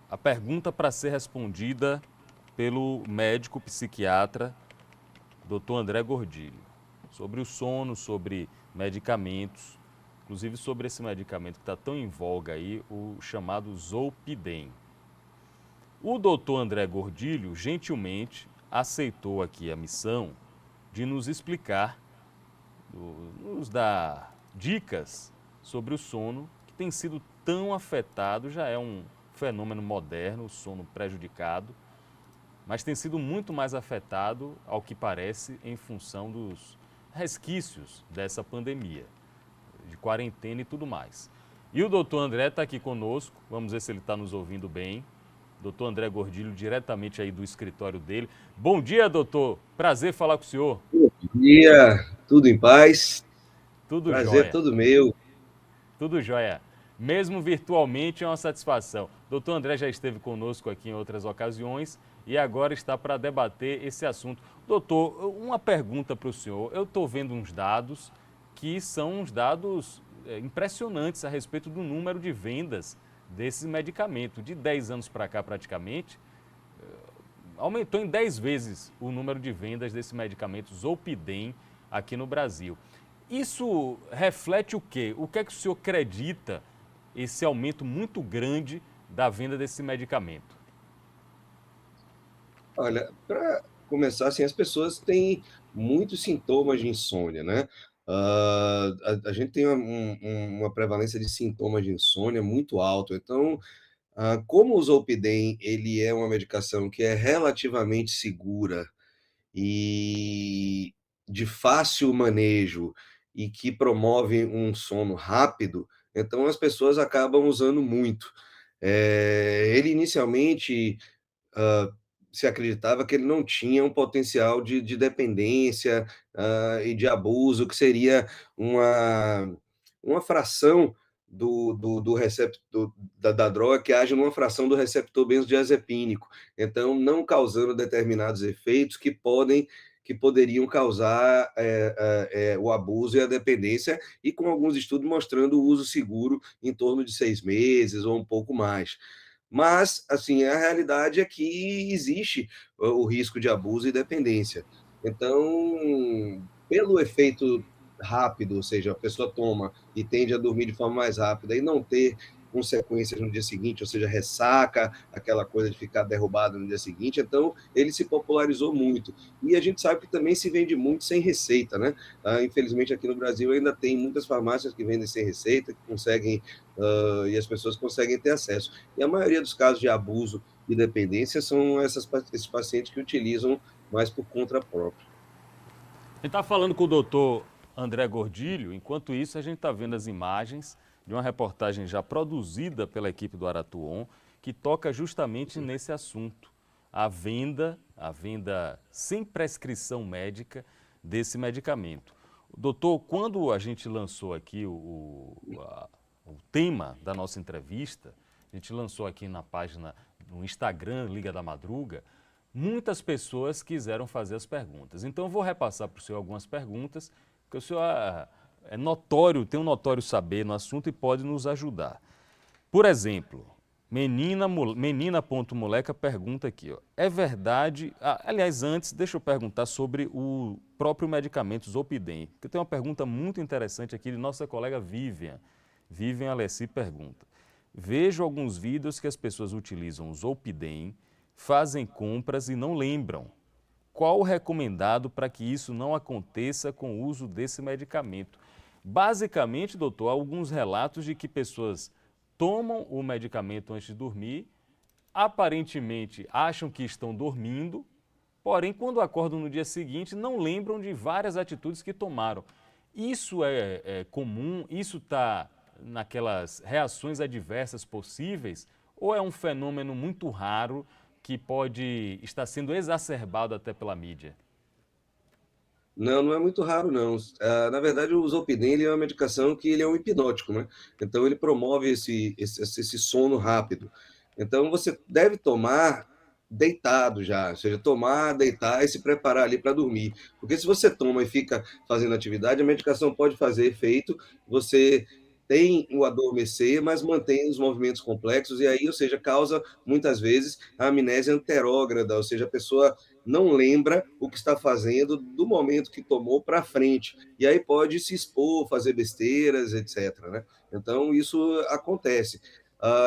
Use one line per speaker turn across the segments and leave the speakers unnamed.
A pergunta para ser respondida pelo médico psiquiatra Dr. André Gordilho, sobre o sono, sobre medicamentos, inclusive sobre esse medicamento que está tão em voga aí, o chamado Zolpidem. O Dr. André Gordilho gentilmente aceitou aqui a missão de nos explicar, nos dar dicas sobre o sono que tem sido tão afetado, já é um fenômeno moderno, o sono prejudicado, mas tem sido muito mais afetado, ao que parece, em função dos resquícios dessa pandemia, de quarentena e tudo mais. E o doutor André está aqui conosco, vamos ver se ele está nos ouvindo bem. Doutor André Gordilho, diretamente aí do escritório dele. Bom dia, doutor. Prazer falar com o senhor.
Bom dia, tudo em paz?
Tudo
Prazer
jóia.
todo meu.
Tudo jóia. Mesmo virtualmente é uma satisfação. Doutor André já esteve conosco aqui em outras ocasiões e agora está para debater esse assunto. Doutor, uma pergunta para o senhor. Eu estou vendo uns dados que são uns dados impressionantes a respeito do número de vendas desse medicamento. De 10 anos para cá, praticamente, aumentou em 10 vezes o número de vendas desse medicamento Zolpidem aqui no Brasil. Isso reflete o quê? O que é que o senhor acredita esse aumento muito grande da venda desse medicamento?
Olha, para começar, assim, as pessoas têm muitos sintomas de insônia, né? A gente tem uma prevalência de sintomas de insônia muito alto. Então, como o Zolpidem, ele é uma medicação que é relativamente segura e de fácil manejo e que promove um sono rápido, então as pessoas acabam usando muito. Ele inicialmente se acreditava que ele não tinha um potencial de dependência e de abuso, que seria uma fração do receptor da droga que age numa fração do receptor benzodiazepínico, então não causando determinados efeitos que poderiam causar o abuso e a dependência, e com alguns estudos mostrando o uso seguro em torno de 6 meses ou um pouco mais. Mas, assim, a realidade é que existe o risco de abuso e dependência. Então, pelo efeito rápido, ou seja, a pessoa toma e tende a dormir de forma mais rápida e não ter consequências no dia seguinte, ou seja, ressaca, aquela coisa de ficar derrubado no dia seguinte, então ele se popularizou muito. E a gente sabe que também se vende muito sem receita, né? Infelizmente aqui no Brasil ainda tem muitas farmácias que vendem sem receita, que conseguem, e as pessoas conseguem ter acesso. E a maioria dos casos de abuso e dependência são esses pacientes que utilizam mais por conta própria.
A gente está falando com o doutor André Gordilho, enquanto isso a gente está vendo as imagens de uma reportagem já produzida pela equipe do Aratuon, que toca justamente nesse assunto, a venda sem prescrição médica desse medicamento. Doutor, quando a gente lançou aqui o tema da nossa entrevista, a gente lançou aqui na página, no Instagram, Liga da Madruga, muitas pessoas quiseram fazer as perguntas. Então, eu vou repassar para o senhor algumas perguntas, porque o senhor é notório, tem um notório saber no assunto e pode nos ajudar. Por exemplo, menina.moleca pergunta aqui, ó, é verdade... aliás, antes, deixa eu perguntar sobre o próprio medicamento Zolpidem, porque tem uma pergunta muito interessante aqui de nossa colega Vivian. Vivian Alessi pergunta, vejo alguns vídeos que as pessoas utilizam o Zolpidem, fazem compras e não lembram. Qual o recomendado para que isso não aconteça com o uso desse medicamento? Basicamente, doutor, há alguns relatos de que pessoas tomam o medicamento antes de dormir, aparentemente acham que estão dormindo, porém, quando acordam no dia seguinte, não lembram de várias atitudes que tomaram. Isso é comum? Isso está naquelas reações adversas possíveis? Ou é um fenômeno muito raro que pode estar sendo exacerbado até pela mídia?
Não, não é muito raro, não. Na verdade, o Zolpidem ele é uma medicação que ele é um hipnótico, né? Então, ele promove esse sono rápido. Então, você deve tomar deitado já, ou seja, tomar, deitar e se preparar ali para dormir. Porque se você toma e fica fazendo atividade, a medicação pode fazer efeito, você tem o adormecer, mas mantém os movimentos complexos, e aí, ou seja, causa muitas vezes a amnésia anterógrada, ou seja, a pessoa não lembra o que está fazendo do momento que tomou para frente, e aí pode se expor, fazer besteiras, etc. Né? Então, isso acontece.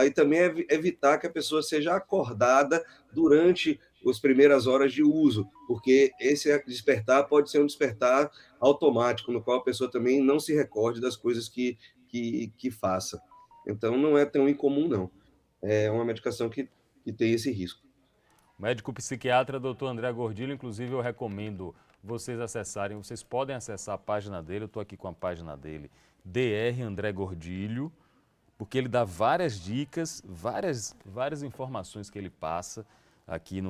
E também evitar que a pessoa seja acordada durante as primeiras horas de uso, porque esse despertar pode ser um despertar automático, no qual a pessoa também não se recorde das coisas que faça. Então, não é tão incomum, não. É uma medicação que tem esse risco.
Médico psiquiatra Dr. André Gordilho, inclusive eu recomendo vocês acessarem, vocês podem acessar a página dele, eu estou aqui com a página dele, Dr. André Gordilho, porque ele dá várias dicas, várias informações que ele passa aqui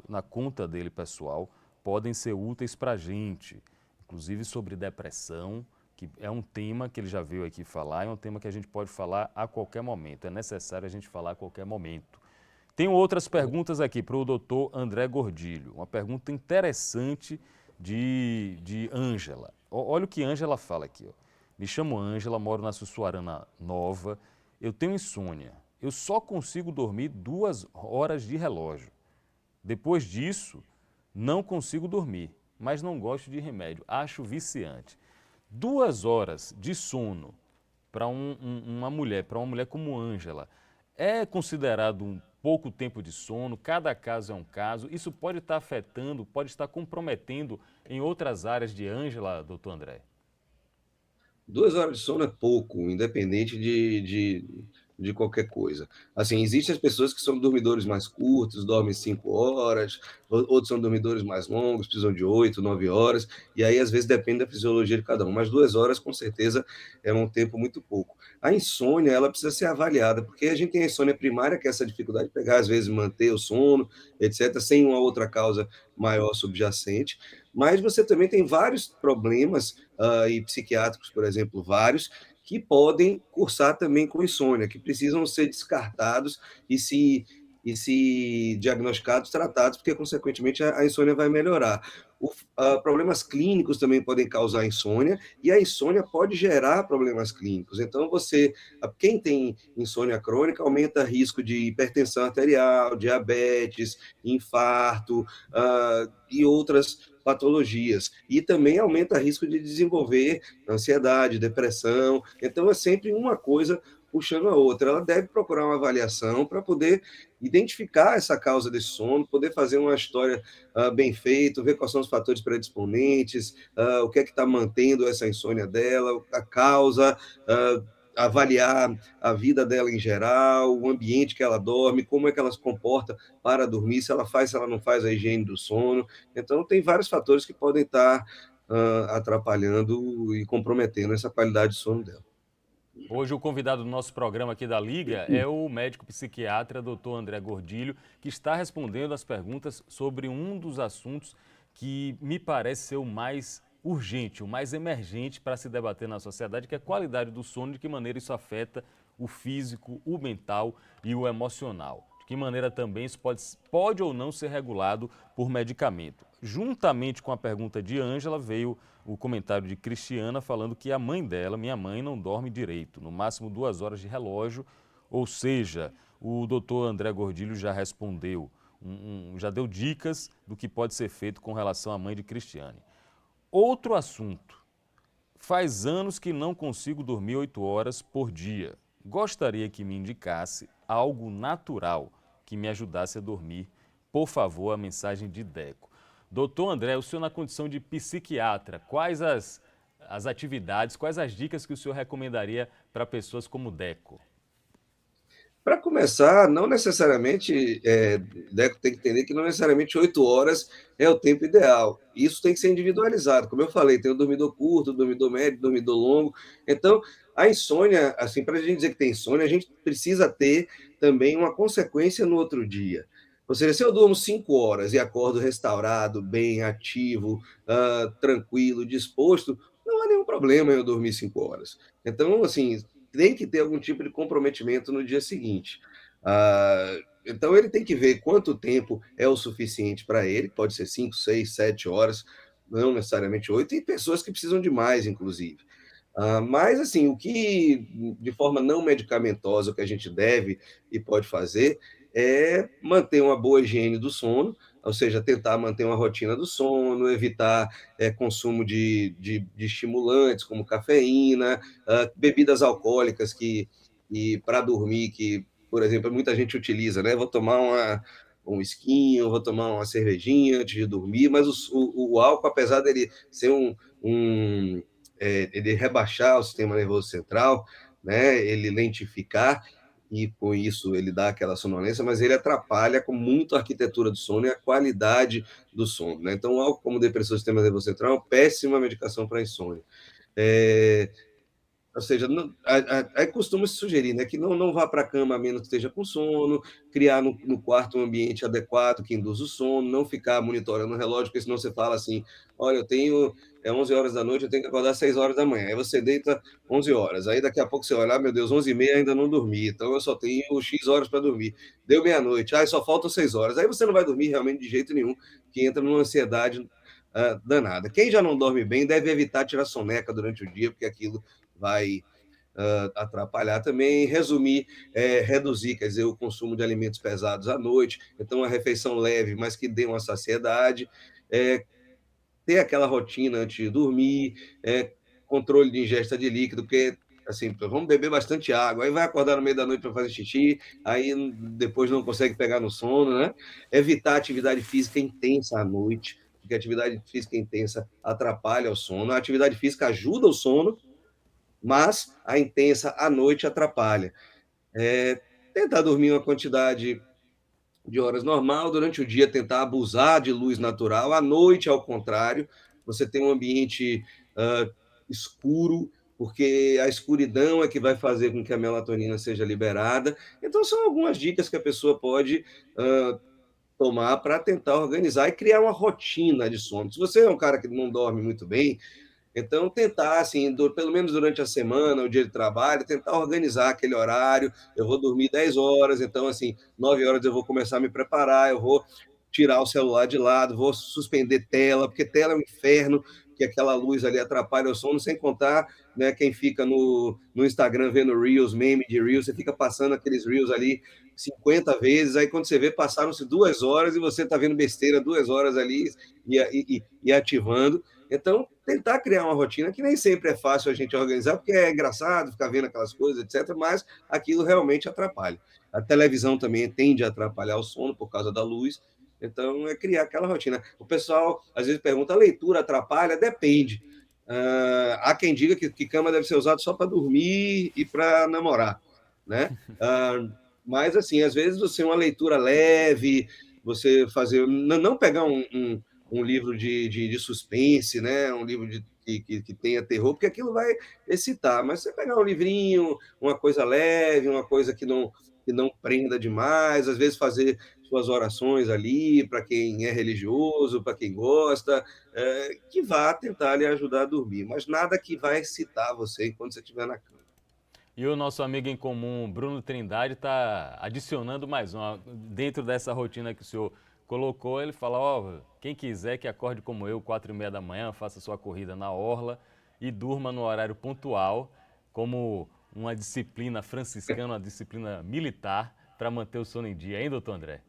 na conta dele pessoal, podem ser úteis para a gente, inclusive sobre depressão, que é um tema que ele já veio aqui falar, é um tema que a gente pode falar a qualquer momento, é necessário a gente falar a qualquer momento. Tenho outras perguntas aqui para o doutor André Gordilho. Uma pergunta interessante de Ângela. Olha o que Ângela fala aqui. Ó. Me chamo Ângela, moro na Sussuarana Nova. Eu tenho insônia. Eu só consigo dormir 2 horas de relógio. Depois disso, não consigo dormir, mas não gosto de remédio. Acho viciante. 2 horas de sono para uma mulher como Ângela, é considerado um pouco tempo de sono, cada caso é um caso, isso pode estar afetando, pode estar comprometendo em outras áreas de Ângela, doutor André?
2 horas de sono é pouco, independente de qualquer coisa. Assim, existem as pessoas que são dormidores mais curtos, dormem 5 horas, outros são dormidores mais longos, precisam de 8, 9 horas, e aí às vezes depende da fisiologia de cada um, mas 2 horas com certeza é um tempo muito pouco. A insônia, ela precisa ser avaliada, porque a gente tem a insônia primária, que é essa dificuldade de pegar, às vezes manter o sono, etc., sem uma outra causa maior subjacente, mas você também tem vários problemas e psiquiátricos, por exemplo, vários, que podem cursar também com insônia, que precisam ser descartados e se diagnosticados, tratados, porque, consequentemente, a insônia vai melhorar. Problemas clínicos também podem causar insônia, e a insônia pode gerar problemas clínicos. Então, quem tem insônia crônica aumenta o risco de hipertensão arterial, diabetes, infarto e outras patologias. E também aumenta o risco de desenvolver ansiedade, depressão. Então, é sempre uma coisa puxando a outra. Ela deve procurar uma avaliação para poder identificar essa causa desse sono, poder fazer uma história bem feita, ver quais são os fatores predisponentes, o que é que está mantendo essa insônia dela, a causa, avaliar a vida dela em geral, o ambiente que ela dorme, como é que ela se comporta para dormir, se ela faz, se ela não faz a higiene do sono. Então, tem vários fatores que podem estar atrapalhando e comprometendo essa qualidade de sono dela.
Hoje o convidado do nosso programa aqui da Liga é o médico psiquiatra Dr. André Gordilho, que está respondendo as perguntas sobre um dos assuntos que me parece ser o mais urgente, o mais emergente para se debater na sociedade, que é a qualidade do sono, de que maneira isso afeta o físico, o mental e o emocional. De que maneira também isso pode ou não ser regulado por medicamento. Juntamente com a pergunta de Ângela, veio o comentário de Cristiana falando que a mãe dela, minha mãe, não dorme direito, no máximo 2 horas de relógio, ou seja, o doutor André Gordilho já respondeu, já deu dicas do que pode ser feito com relação à mãe de Cristiane. Outro assunto, faz anos que não consigo dormir 8 horas por dia. Gostaria que me indicasse algo natural que me ajudasse a dormir. Por favor, a mensagem de Deco. Doutor André, o senhor na condição de psiquiatra, quais as atividades, quais as dicas que o senhor recomendaria para pessoas como Deco?
Para começar, não necessariamente, Deco tem que entender que não necessariamente 8 horas é o tempo ideal. Isso tem que ser individualizado. Como eu falei, tem o dormidor curto, o dormidor médio, o dormidor longo. Então, a insônia, assim, para a gente dizer que tem insônia, a gente precisa ter também uma consequência no outro dia. Ou seja, se eu durmo 5 horas e acordo restaurado, bem, ativo, tranquilo, disposto, não há nenhum problema eu dormir 5 horas. Então, assim, tem que ter algum tipo de comprometimento no dia seguinte. Então, ele tem que ver quanto tempo é o suficiente para ele, pode ser 5, 6, 7 horas, não necessariamente 8, e pessoas que precisam de mais, inclusive. Mas, assim, o que, de forma não medicamentosa, o que a gente deve e pode fazer é manter uma boa higiene do sono, ou seja, tentar manter uma rotina do sono, evitar consumo de estimulantes, como cafeína, bebidas alcoólicas para dormir, que, por exemplo, muita gente utiliza, né? Vou tomar um esquinho, vou tomar uma cervejinha antes de dormir, mas o álcool, apesar dele ser um ele rebaixar o sistema nervoso central, né, ele lentificar, e com isso ele dá aquela sonolência, mas ele atrapalha com muito a arquitetura do sono e a qualidade do sono. Né? Então, algo como depressão do sistema nervoso central é uma péssima medicação para insônia. Ou seja, aí costuma se sugerir, né, que não vá para a cama a menos que esteja com sono, criar no quarto um ambiente adequado que induz o sono, não ficar monitorando o relógio, porque senão você fala assim, olha, eu tenho 11 horas da noite, eu tenho que acordar às 6 horas da manhã. Aí você deita 11 horas, aí daqui a pouco você olha, meu Deus, 11h30 ainda não dormi, então eu só tenho X horas para dormir. Deu meia-noite, só faltam 6 horas. Aí você não vai dormir realmente de jeito nenhum, que entra numa ansiedade danada. Quem já não dorme bem deve evitar tirar soneca durante o dia, porque aquilo vai atrapalhar também. Reduzir, quer dizer, o consumo de alimentos pesados à noite, então uma refeição leve, mas que dê uma saciedade, ter aquela rotina antes de dormir, controle de ingesta de líquido, porque assim, vamos beber bastante água, aí vai acordar no meio da noite para fazer xixi, aí depois não consegue pegar no sono, né? Evitar atividade física intensa à noite, porque a atividade física intensa atrapalha o sono, a atividade física ajuda o sono, mas a intensa à noite atrapalha. Tentar dormir uma quantidade de horas normal, durante o dia tentar abusar de luz natural, à noite, ao contrário, você tem um ambiente escuro, porque a escuridão é que vai fazer com que a melatonina seja liberada. Então, são algumas dicas que a pessoa pode tomar para tentar organizar e criar uma rotina de sono. Se você é um cara que não dorme muito bem, então, tentar, assim, pelo menos durante a semana, o dia de trabalho, tentar organizar aquele horário. Eu vou dormir 10 horas, então, assim, 9 horas eu vou começar a me preparar, eu vou tirar o celular de lado, vou suspender tela, porque tela é um inferno, que aquela luz ali atrapalha o sono, sem contar, né, quem fica no Instagram vendo Reels, meme de Reels, você fica passando aqueles Reels ali 50 vezes, aí quando você vê, passaram-se 2 horas e você está vendo besteira 2 horas ali e ativando. Então, tentar criar uma rotina que nem sempre é fácil a gente organizar, porque é engraçado ficar vendo aquelas coisas, etc., mas aquilo realmente atrapalha. A televisão também tende a atrapalhar o sono por causa da luz, então é criar aquela rotina. O pessoal às vezes pergunta, a leitura atrapalha? Depende. Há quem diga que cama deve ser usada só para dormir e para namorar, né? Mas, assim, às vezes você uma leitura leve, você fazer... Não pegar um livro de suspense, né? Um livro que tenha terror, porque aquilo vai excitar. Mas você pegar um livrinho, uma coisa leve, uma coisa que não prenda demais, às vezes fazer suas orações ali, para quem é religioso, para quem gosta, que vá tentar lhe ajudar a dormir, mas nada que vai excitar você enquanto você estiver na cama.
E o nosso amigo em comum, Bruno Trindade, está adicionando mais uma. Dentro dessa rotina que o senhor colocou, ele fala, quem quiser que acorde como eu, 4h30 da manhã, faça sua corrida na orla e durma no horário pontual, como uma disciplina franciscana, uma disciplina militar, para manter o sono em dia, hein, doutor André?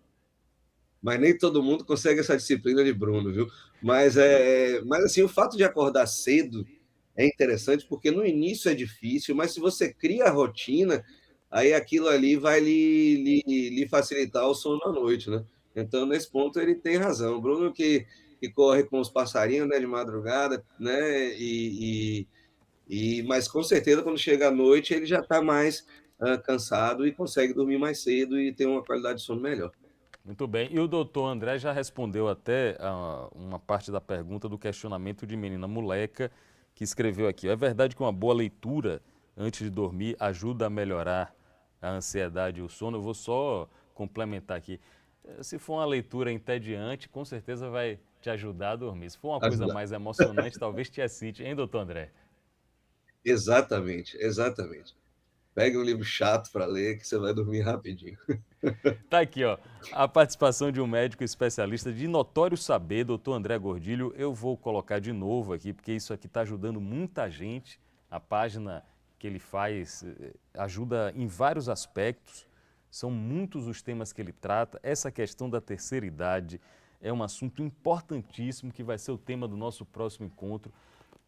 Mas nem todo mundo consegue essa disciplina de Bruno, viu? Mas assim, o fato de acordar cedo é interessante, porque no início é difícil, mas se você cria a rotina, aí aquilo ali vai lhe facilitar o sono à noite, né? Então, nesse ponto, ele tem razão. O Bruno que corre com os passarinhos, né, de madrugada, né? Mas com certeza, quando chega à noite, ele já está mais cansado e consegue dormir mais cedo e ter uma qualidade de sono melhor.
Muito bem. E o doutor André já respondeu até uma parte da pergunta do questionamento de menina moleca que escreveu aqui. É verdade que uma boa leitura antes de dormir ajuda a melhorar a ansiedade e o sono? Eu vou só complementar aqui. Se for uma leitura entediante, com certeza vai te ajudar a dormir. Se for uma coisa
Ajudar.
mais emocionante, talvez te excite, hein, doutor André?
Exatamente, exatamente. Pega um livro chato para ler que você vai dormir rapidinho.
Tá aqui, ó, a participação de um médico especialista de notório saber, doutor André Gordilho. Eu vou colocar de novo aqui, porque isso aqui está ajudando muita gente A página que ele faz ajuda em vários aspectos, são muitos os temas que ele trata. Essa questão da terceira idade é um assunto importantíssimo que vai ser o tema do nosso próximo encontro.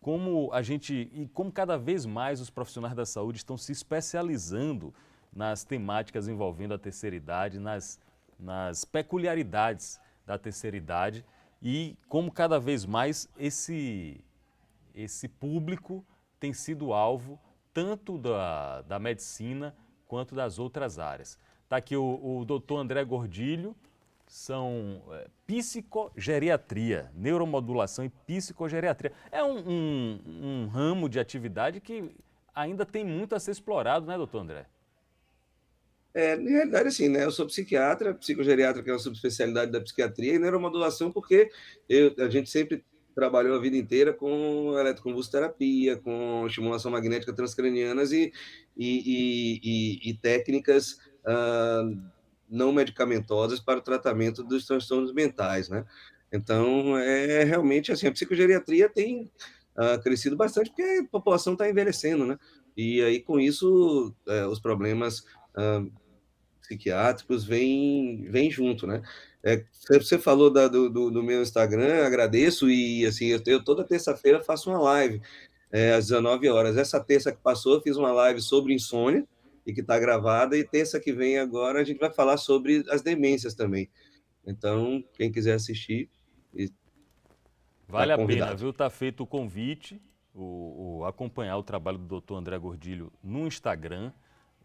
Como cada vez mais os profissionais da saúde estão se especializando nas temáticas envolvendo a terceira idade, nas peculiaridades da terceira idade e como cada vez mais esse público tem sido alvo tanto da medicina quanto das outras áreas. Está aqui o doutor André Gordilho, são psicogeriatria, neuromodulação e psicogeriatria. É um ramo de atividade que ainda tem muito a ser explorado, né, doutor André?
Na realidade, assim, né? Eu sou psiquiatra, psicogeriatra, que é uma subespecialidade da psiquiatria, e neuromodulação, porque a gente sempre trabalhou a vida inteira com eletroconvulsoterapia, com estimulação magnética transcranianas e técnicas não medicamentosas para o tratamento dos transtornos mentais, né? Então, realmente assim, a psicogeriatria tem crescido bastante porque a população está envelhecendo, né? E aí, com isso, os problemas psiquiátricos vem junto, né? Você falou do meu Instagram, agradeço, e assim, eu toda terça-feira faço uma live, às 19 horas. Essa terça que passou, eu fiz uma live sobre insônia, e que está gravada, e terça que vem agora a gente vai falar sobre as demências também. Então, quem quiser assistir, está
Vale a pena,
convidado.
viu? Tá feito o convite, acompanhar o trabalho do doutor André Gordilho no Instagram.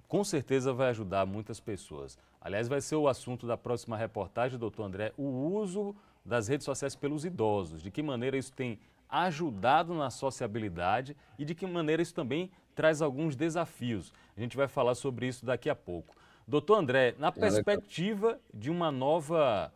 Com certeza vai ajudar muitas pessoas. Aliás, vai ser o assunto da próxima reportagem, doutor André, o uso das redes sociais pelos idosos. De que maneira isso tem ajudado na sociabilidade e de que maneira isso também traz alguns desafios. A gente vai falar sobre isso daqui a pouco. Doutor André, na
Legal.
perspectiva de uma nova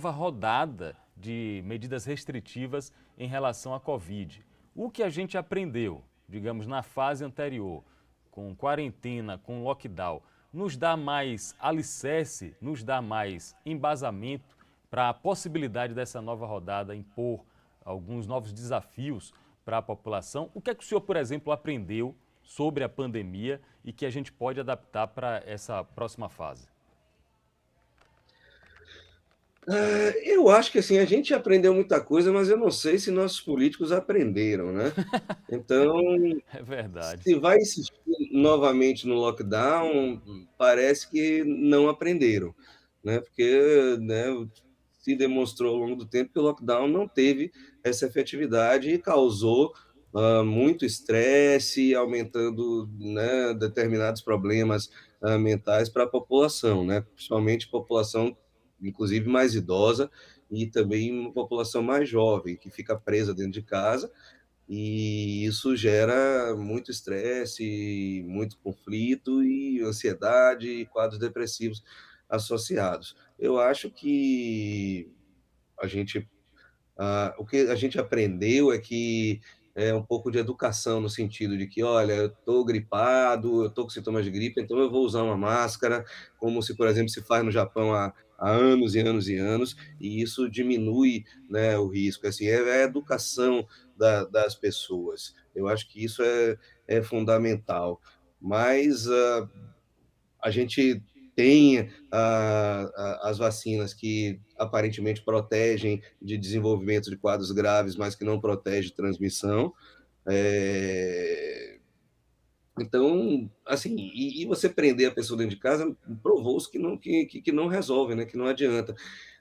rodada de medidas restritivas em relação à Covid, o que a gente aprendeu, digamos, na fase anterior, com quarentena, com lockdown, nos dá mais alicerce, nos dá mais embasamento para a possibilidade dessa nova rodada impor alguns novos desafios para a população? O que é que o senhor, por exemplo, aprendeu sobre a pandemia e que a gente pode adaptar para essa próxima fase?
Eu acho que assim, a gente aprendeu muita coisa, mas eu não sei se nossos políticos aprenderam, né? Então,
É verdade.
se vai insistir novamente no lockdown, parece que não aprenderam, né? Porque, né, se demonstrou ao longo do tempo que o lockdown não teve essa efetividade e causou muito estresse, aumentando, né, determinados problemas mentais para a população, né? Principalmente população, inclusive mais idosa, e também uma população mais jovem, que fica presa dentro de casa, e isso gera muito estresse, muito conflito e ansiedade e quadros depressivos associados. Eu acho que a gente o que a gente aprendeu é que é um pouco de educação, no sentido de que, olha, eu estou gripado, eu estou com sintomas de gripe, então eu vou usar uma máscara, como se, por exemplo, se faz no Japão há anos e anos e anos, e isso diminui, né, o risco. Assim, é a educação das pessoas. Eu acho que isso é fundamental. Mas a gente tem as vacinas que aparentemente protegem de desenvolvimento de quadros graves, mas que não protege transmissão. É, então, assim, e você prender a pessoa dentro de casa, provou-se que não resolve, né? Que não adianta.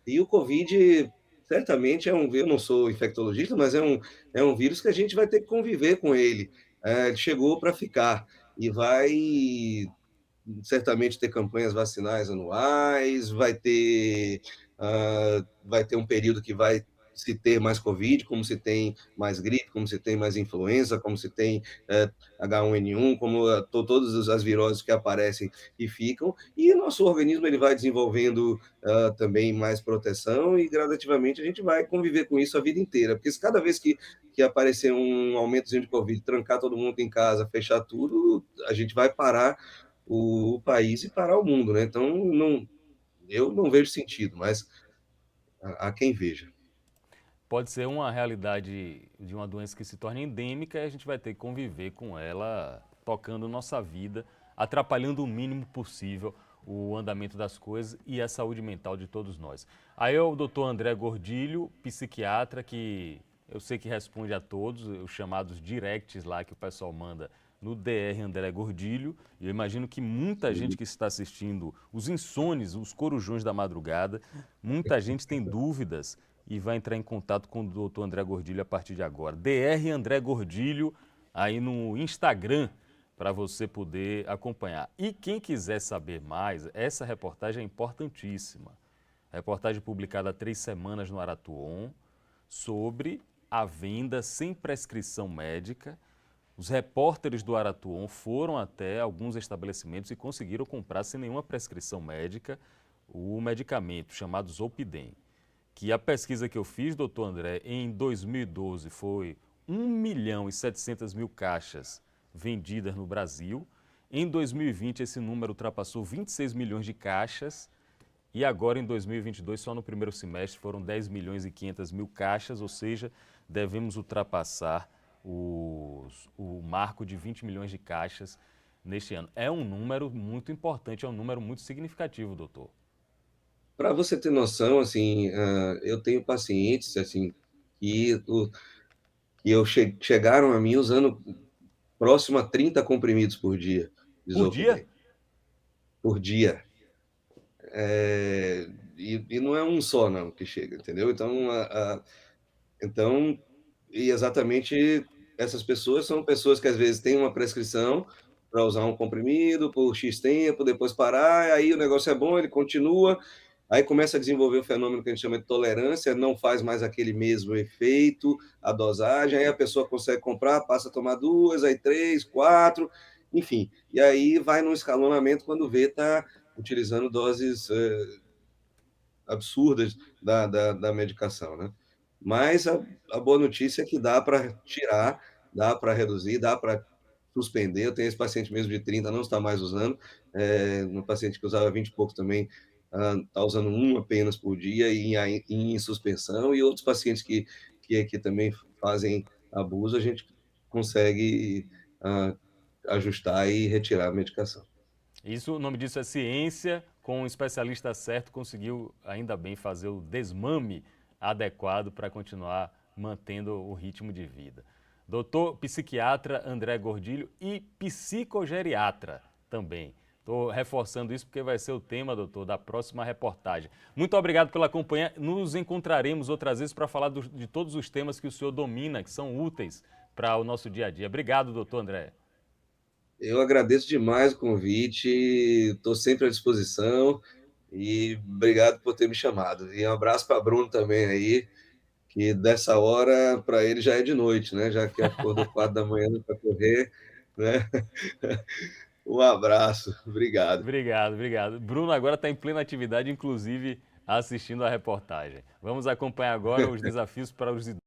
E o Covid, certamente, eu não sou infectologista, mas é um vírus que a gente vai ter que conviver com ele. Ele chegou para ficar e vai certamente ter campanhas vacinais anuais, vai ter um período que vai se ter mais Covid, como se tem mais gripe, como se tem mais influenza, como se tem H1N1, como todas as viroses que aparecem e ficam, e nosso organismo ele vai desenvolvendo também mais proteção, e gradativamente a gente vai conviver com isso a vida inteira, porque se cada vez que aparecer um aumento de Covid, trancar todo mundo em casa, fechar tudo, a gente vai parar o país e parar o mundo, né? Então, eu não vejo sentido, mas há quem veja.
pode ser uma realidade de uma doença que se torna endêmica e a gente vai ter que conviver com ela, tocando nossa vida, atrapalhando o mínimo possível o andamento das coisas e a saúde mental de todos nós. Aí é o doutor André Gordilho, psiquiatra, que eu sei que responde a todos, os chamados directs lá que o pessoal manda no DR André Gordilho. E eu imagino que muita gente que está assistindo, os insones, os corujões da madrugada, muita gente tem dúvidas e vai entrar em contato com o doutor André Gordilho a partir de agora. DR André Gordilho aí no Instagram, para você poder acompanhar. E quem quiser saber mais, essa reportagem é importantíssima. Reportagem publicada há 3 semanas no Aratuon, sobre a venda sem prescrição médica. Os repórteres do Aratuon foram até alguns estabelecimentos e conseguiram comprar sem nenhuma prescrição médica o medicamento chamado Zolpidem, que a pesquisa que eu fiz, doutor André, em 2012 foi 1.700.000 caixas vendidas no Brasil. Em 2020 esse número ultrapassou 26 milhões de caixas e agora em 2022, só no primeiro semestre, foram 10.500.000 caixas, ou seja, devemos ultrapassar o marco de 20 milhões de caixas neste ano. É um número muito importante, é um número muito significativo, doutor.
Para você ter noção, assim, eu tenho pacientes assim que, chegaram a mim usando próximo a 30 comprimidos por dia de
Por dia?
Zolpidem, por dia. E não é um só não que chega, entendeu? Então, e exatamente essas pessoas são pessoas que às vezes têm uma prescrição para usar um comprimido por X tempo, depois parar, aí o negócio é bom, ele continua, aí começa a desenvolver o fenômeno que a gente chama de tolerância, não faz mais aquele mesmo efeito, a dosagem, aí a pessoa consegue comprar, passa a tomar 2, aí 3, 4, enfim. E aí vai num escalonamento quando vê, está utilizando doses absurdas da medicação, né? Mas a boa notícia é que dá para tirar, dá para reduzir, dá para suspender. Eu tenho esse paciente mesmo de 30, não está mais usando. Um paciente que usava 20 e pouco também está usando um apenas por dia e em suspensão. E outros pacientes que também fazem abuso, a gente consegue ajustar e retirar a medicação.
Isso, o nome disso é ciência, com um especialista certo conseguiu ainda bem fazer o desmame adequado para continuar mantendo o ritmo de vida. Doutor psiquiatra André Gordilho e psicogeriatra também. Estou reforçando isso porque vai ser o tema, doutor, da próxima reportagem. Muito obrigado pela companhia. Nos encontraremos outras vezes para falar de todos os temas que o senhor domina, que são úteis para o nosso dia a dia. Obrigado, doutor André.
Eu agradeço demais o convite, estou sempre à disposição e obrigado por ter me chamado. E um abraço para Bruno também aí, que dessa hora para ele já é de noite, né? Já que acordou 4 da manhã para correr, né? Um abraço, obrigado.
Obrigado, obrigado. Bruno agora está em plena atividade, inclusive assistindo a reportagem. Vamos acompanhar agora os desafios para os idosos.